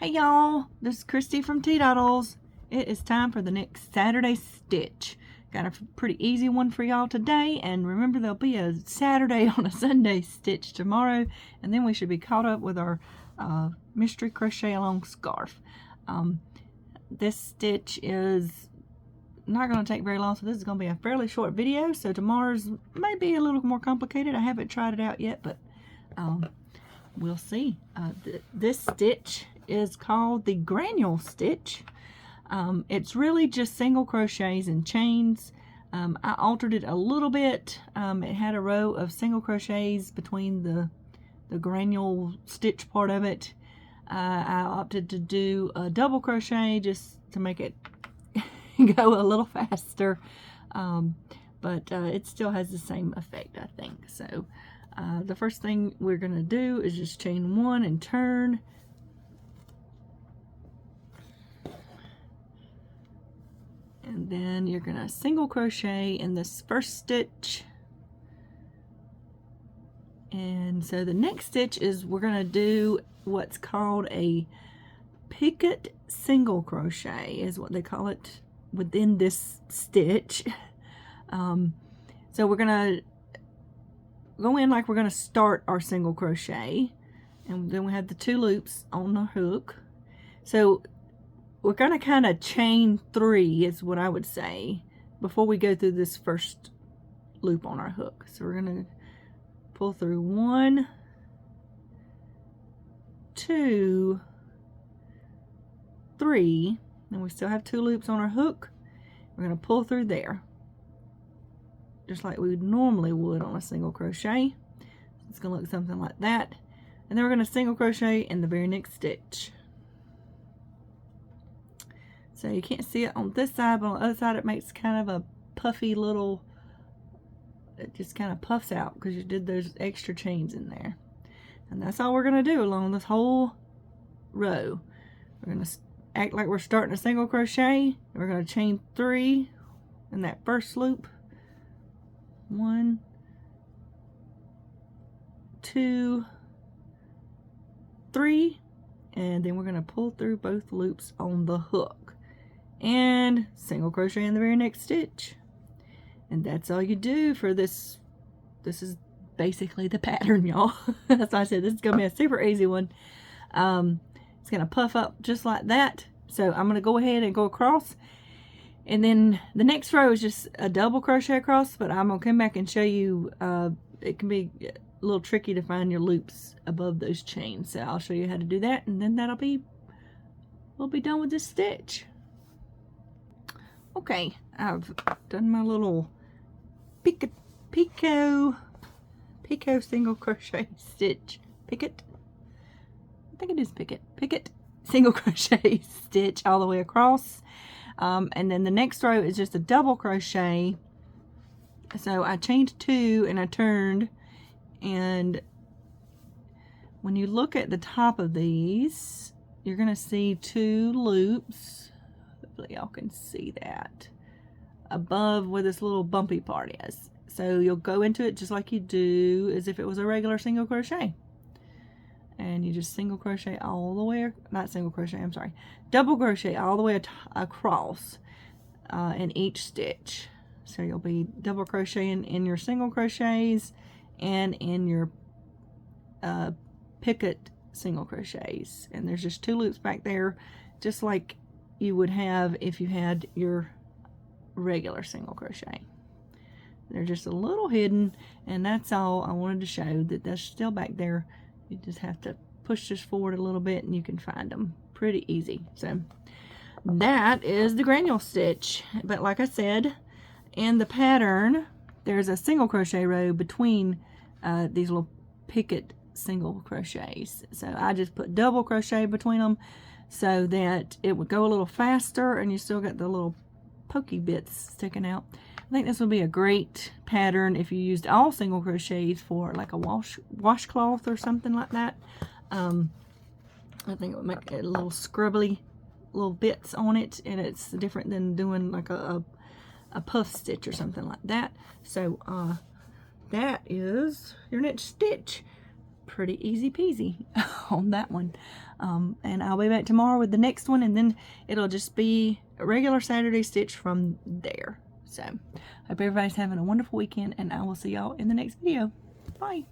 Hey y'all, this is Christy from Teadoddles. It is time for the next Saturday stitch. Got a pretty easy one for y'all today, and remember there'll be a Saturday on a Sunday stitch tomorrow, and then we should be caught up with our mystery crochet along scarf. This stitch is not going to take very long, so this is going to be a fairly short video, so tomorrow's may be a little more complicated. I haven't tried it out yet, but we'll see. This stitch is called the Granule Stitch. It's really just single crochets and chains. I altered it a little bit. It had a row of single crochets between the granule stitch part of it. I opted to do a double crochet just to make it go a little faster, but it still has the same effect, I think. So the first thing we're going to do is just chain one and turn. And then you're going to single crochet in this first stitch. And so the next stitch is we're going to do what's called a picot single crochet, is what they call it within this stitch. So we're going to go in like we're going to start our single crochet, and then we have the 2 loops on the hook. So we're going to kind of chain 3 is what I would say before we go through this first loop on our hook. So we're going to pull through 1, 2, 3, and we still have 2 loops on our hook. We're going to pull through there just like we normally would on a single crochet. It's going to look something like that, and then we're going to single crochet in the very next stitch. So you can't see it on this side, but on the other side it makes kind of a puffy little, it just kind of puffs out because you did those extra chains in there. And that's all we're going to do along this whole row. We're going to act like we're starting a single crochet. We're going to chain 3 in that first loop. 1, 2, 3, and then we're going to pull through both loops on the hook and single crochet in the very next stitch. And that's all you do for this. This is basically the pattern, y'all. That's why I said this is going to be a super easy one. It's going to puff up just like that. So I'm going to go ahead and go across, and then the next row is just a double crochet across, but I'm going to come back and show you. It can be a little tricky to find your loops above those chains, so I'll show you how to do that, and then we'll be done with this stitch. Okay, I've done my little picot single crochet stitch. Picot? I think it is picot single crochet stitch all the way across. And then the next row is just a double crochet. So I chained 2 and I turned, and when you look at the top of these, you're going to see 2 loops. Hopefully y'all can see that above where this little bumpy part is. So you'll go into it just like you do as if it was a regular single crochet, and you just single crochet all the way, not single crochet, I'm sorry, double crochet all the way across in each stitch. So you'll be double crocheting in your single crochets and in your picot single crochets, and there's just 2 loops back there just like you would have if you had your regular single crochet. They're just a little hidden, and that's all I wanted to show, that they're still back there. You just have to push this forward a little bit and you can find them pretty easy. So that is the granule stitch. But like I said, in the pattern there's a single crochet row between these little picot single crochets. So I just put double crochet between them so that it would go a little faster, and you still got the little pokey bits sticking out. I think this would be a great pattern if you used all single crochets for like a washcloth or something like that. I think it would make it a little scrubbly little bits on it, and it's different than doing like a puff stitch or something like that. So that is your next stitch. pretty easy peasy on that one. And I'll be back tomorrow with the next one, and then it'll just be a regular Saturday stitch from there. So, hope everybody's having a wonderful weekend, and I will see y'all in the next video. Bye.